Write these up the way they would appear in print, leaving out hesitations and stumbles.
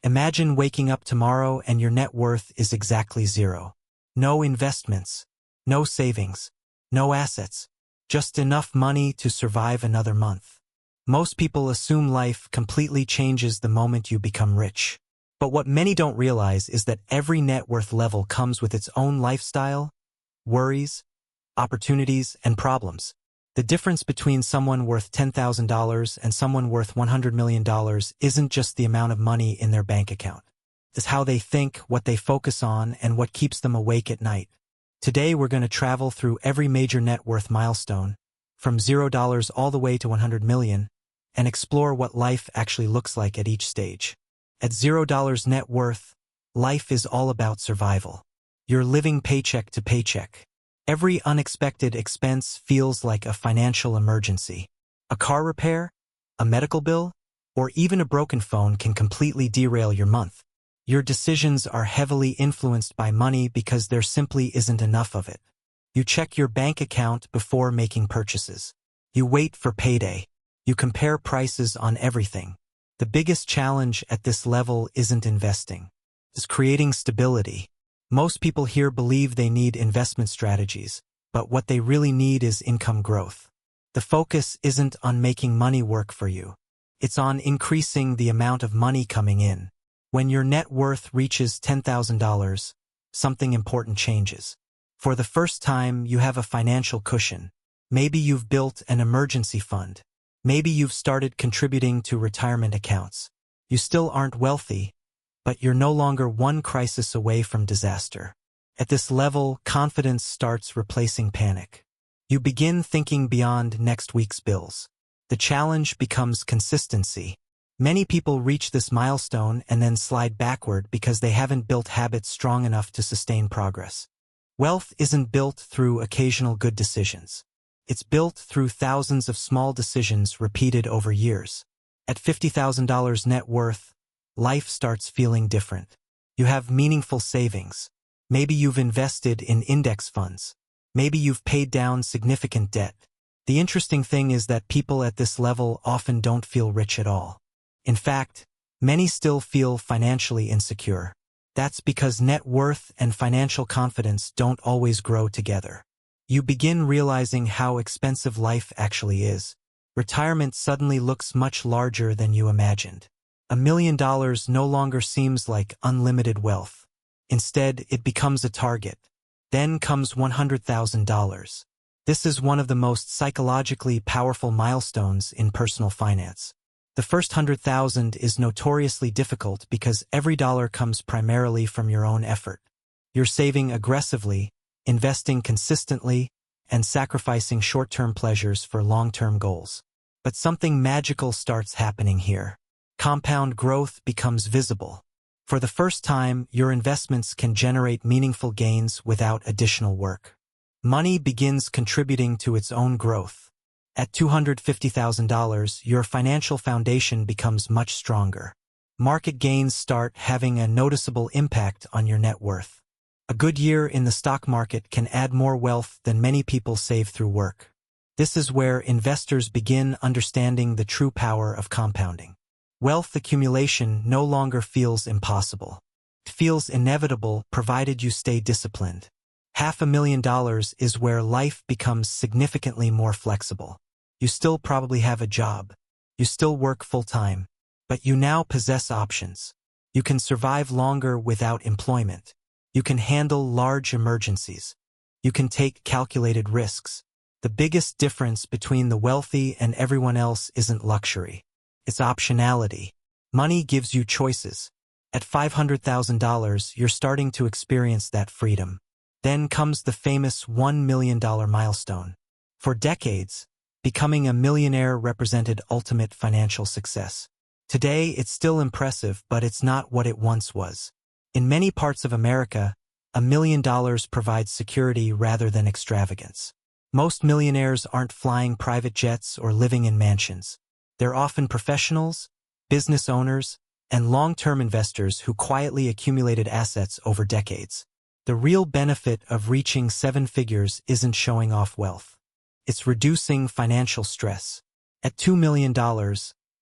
Imagine waking up tomorrow and your net worth is exactly zero. No investments, no savings, no assets, just enough money to survive another month. Most people assume life completely changes the moment you become rich. But what many don't realize is that every net worth level comes with its own lifestyle, worries, opportunities, and problems. The difference between someone worth $10,000 and someone worth $100 million isn't just the amount of money in their bank account. It's how they think, what they focus on, and what keeps them awake at night. Today we're going to travel through every major net worth milestone, from $0 all the way to 100 million, and explore what life actually looks like at each stage. At $0 net worth, life is all about survival. You're living paycheck to paycheck. Every unexpected expense feels like a financial emergency. A car repair, a medical bill, or even a broken phone can completely derail your month. Your decisions are heavily influenced by money because there simply isn't enough of it. You check your bank account before making purchases. You wait for payday. You compare prices on everything. The biggest challenge at this level isn't investing. It's creating stability. Most people here believe they need investment strategies, but what they really need is income growth. The focus isn't on making money work for you. It's on increasing the amount of money coming in. When your net worth reaches $10,000, something important changes. For the first time, you have a financial cushion. Maybe you've built an emergency fund. Maybe you've started contributing to retirement accounts. You still aren't wealthy, but you're no longer one crisis away from disaster. At this level, confidence starts replacing panic. You begin thinking beyond next week's bills. The challenge becomes consistency. Many people reach this milestone and then slide backward because they haven't built habits strong enough to sustain progress. Wealth isn't built through occasional good decisions. It's built through thousands of small decisions repeated over years. At $50,000 net worth, life starts feeling different. You have meaningful savings. Maybe you've invested in index funds. Maybe you've paid down significant debt. The interesting thing is that people at this level often don't feel rich at all. In fact, many still feel financially insecure. That's because net worth and financial confidence don't always grow together. You begin realizing how expensive life actually is. Retirement suddenly looks much larger than you imagined. $1 million no longer seems like unlimited wealth. Instead, it becomes a target. Then comes $100,000. This is one of the most psychologically powerful milestones in personal finance. The first 100,000 is notoriously difficult because every dollar comes primarily from your own effort. You're saving aggressively, investing consistently, and sacrificing short-term pleasures for long-term goals. But something magical starts happening here. Compound growth becomes visible. For the first time, your investments can generate meaningful gains without additional work. Money begins contributing to its own growth. At $250,000, your financial foundation becomes much stronger. Market gains start having a noticeable impact on your net worth. A good year in the stock market can add more wealth than many people save through work. This is where investors begin understanding the true power of compounding. Wealth accumulation no longer feels impossible. It feels inevitable provided you stay disciplined. $500,000 is where life becomes significantly more flexible. You still probably have a job. You still work full-time. But you now possess options. You can survive longer without employment. You can handle large emergencies. You can take calculated risks. The biggest difference between the wealthy and everyone else isn't luxury. It's optionality. Money gives you choices. At $500,000, you're starting to experience that freedom. Then comes the famous $1 million milestone. For decades, becoming a millionaire represented ultimate financial success. Today, it's still impressive, but it's not what it once was. In many parts of America, $1 million provides security rather than extravagance. Most millionaires aren't flying private jets or living in mansions. They're often professionals, business owners, and long-term investors who quietly accumulated assets over decades. The real benefit of reaching seven figures isn't showing off wealth. It's reducing financial stress. At $2 million,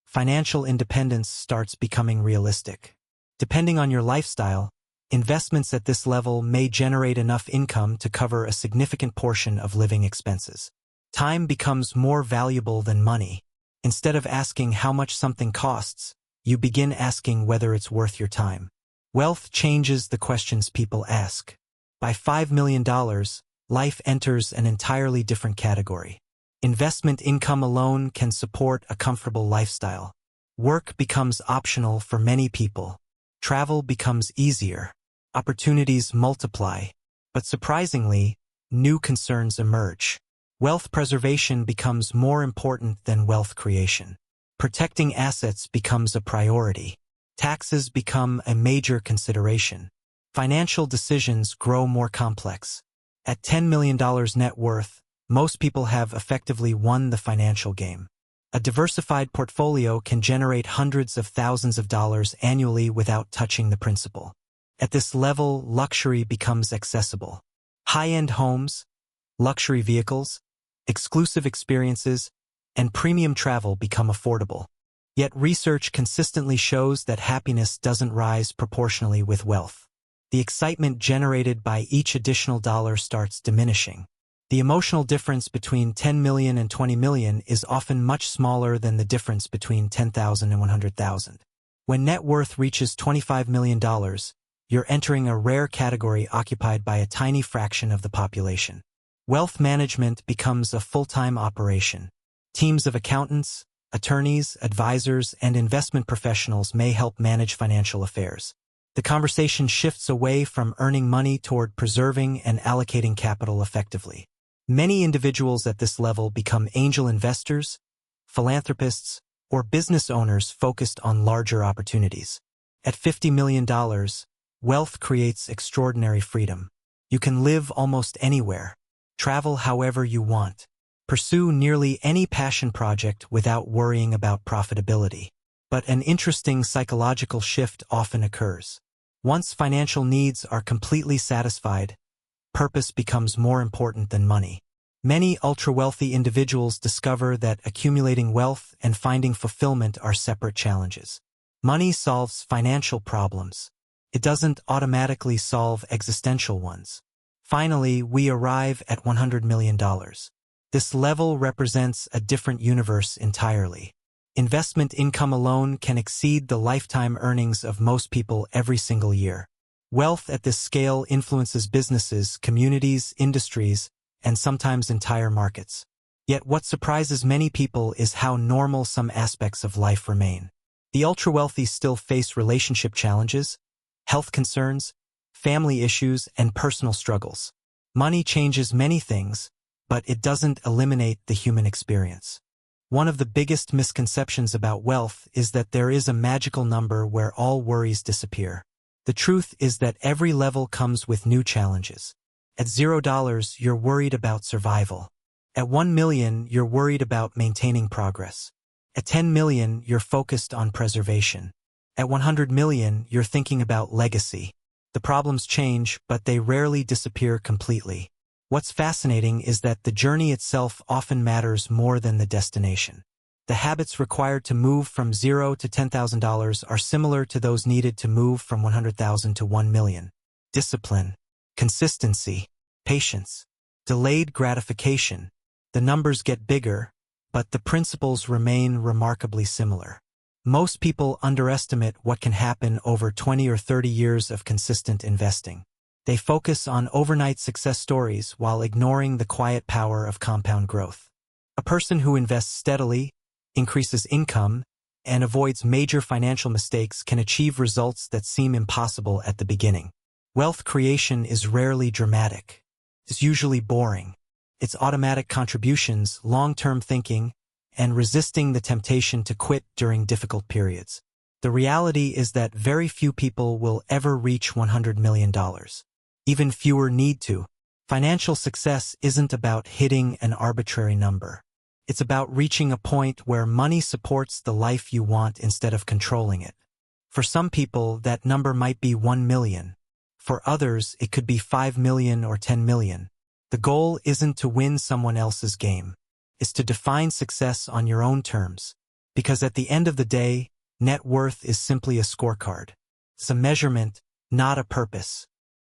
financial independence starts becoming realistic. Depending on your lifestyle, investments at this level may generate enough income to cover a significant portion of living expenses. Time becomes more valuable than money. Instead of asking how much something costs, you begin asking whether it's worth your time. Wealth changes the questions people ask. By $5 million, life enters an entirely different category. Investment income alone can support a comfortable lifestyle. Work becomes optional for many people. Travel becomes easier. Opportunities multiply. But surprisingly, new concerns emerge. Wealth preservation becomes more important than wealth creation. Protecting assets becomes a priority. Taxes become a major consideration. Financial decisions grow more complex. At $10 million net worth, most people have effectively won the financial game. A diversified portfolio can generate hundreds of thousands of dollars annually without touching the principal. At this level, luxury becomes accessible. High-end homes, luxury vehicles, exclusive experiences, and premium travel become affordable. Yet research consistently shows that happiness doesn't rise proportionally with wealth. The excitement generated by each additional dollar starts diminishing. The emotional difference between 10 million and 20 million is often much smaller than the difference between 10,000 and 100,000. When net worth reaches $25 million, you're entering a rare category occupied by a tiny fraction of the population. Wealth management becomes a full-time operation. Teams of accountants, attorneys, advisors, and investment professionals may help manage financial affairs. The conversation shifts away from earning money toward preserving and allocating capital effectively. Many individuals at this level become angel investors, philanthropists, or business owners focused on larger opportunities. At $50 million, wealth creates extraordinary freedom. You can live almost anywhere, travel however you want, pursue nearly any passion project without worrying about profitability. But an interesting psychological shift often occurs. Once financial needs are completely satisfied, purpose becomes more important than money. Many ultra-wealthy individuals discover that accumulating wealth and finding fulfillment are separate challenges. Money solves financial problems. It doesn't automatically solve existential ones. Finally, we arrive at $100 million. This level represents a different universe entirely. Investment income alone can exceed the lifetime earnings of most people every single year. Wealth at this scale influences businesses, communities, industries, and sometimes entire markets. Yet what surprises many people is how normal some aspects of life remain. The ultra-wealthy still face relationship challenges, health concerns, family issues, and personal struggles. Money changes many things, but it doesn't eliminate the human experience. One of the biggest misconceptions about wealth is that there is a magical number where all worries disappear. The truth is that every level comes with new challenges. At $0, you're worried about survival. At 1 million, you're worried about maintaining progress. At 10 million, you're focused on preservation. At 100 million, you're thinking about legacy. The problems change, but they rarely disappear completely. What's fascinating is that the journey itself often matters more than the destination. The habits required to move from $0 to $10,000 are similar to those needed to move from 100,000 to 1 million. Discipline, consistency, patience, delayed gratification. The numbers get bigger, but the principles remain remarkably similar. Most people underestimate what can happen over 20 or 30 years of consistent investing. They focus on overnight success stories while ignoring the quiet power of compound growth. A person who invests steadily, increases income, and avoids major financial mistakes can achieve results that seem impossible at the beginning. Wealth creation is rarely dramatic. It's usually boring. It's automatic contributions, long-term thinking, and resisting the temptation to quit during difficult periods. The reality is that very few people will ever reach $100 million. Even fewer need to. Financial success isn't about hitting an arbitrary number. It's about reaching a point where money supports the life you want instead of controlling it. For some people, that number might be 1 million. For others, it could be 5 million or 10 million. The goal isn't to win someone else's game. It's to define success on your own terms. Because at the end of the day, net worth is simply a scorecard. It's a measurement, not a purpose.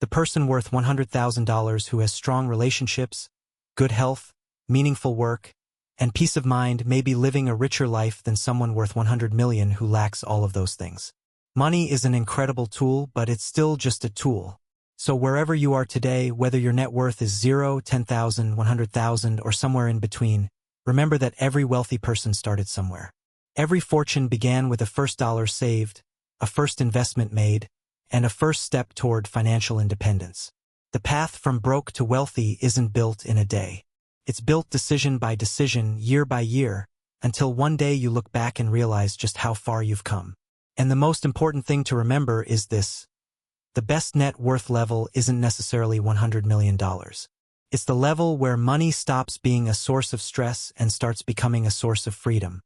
The person worth $100,000 who has strong relationships, good health, meaningful work, and peace of mind may be living a richer life than someone worth 100 million who lacks all of those things. Money is an incredible tool, but it's still just a tool. So wherever you are today, whether your net worth is 0, 10,000, 100,000, or somewhere in between, remember that every wealthy person started somewhere. Every fortune began with a first dollar saved, a first investment made, and a first step toward financial independence. The path from broke to wealthy isn't built in a day. It's built decision by decision, year by year, until one day you look back and realize just how far you've come. And the most important thing to remember is this: the best net worth level isn't necessarily $100 million. It's the level where money stops being a source of stress and starts becoming a source of freedom.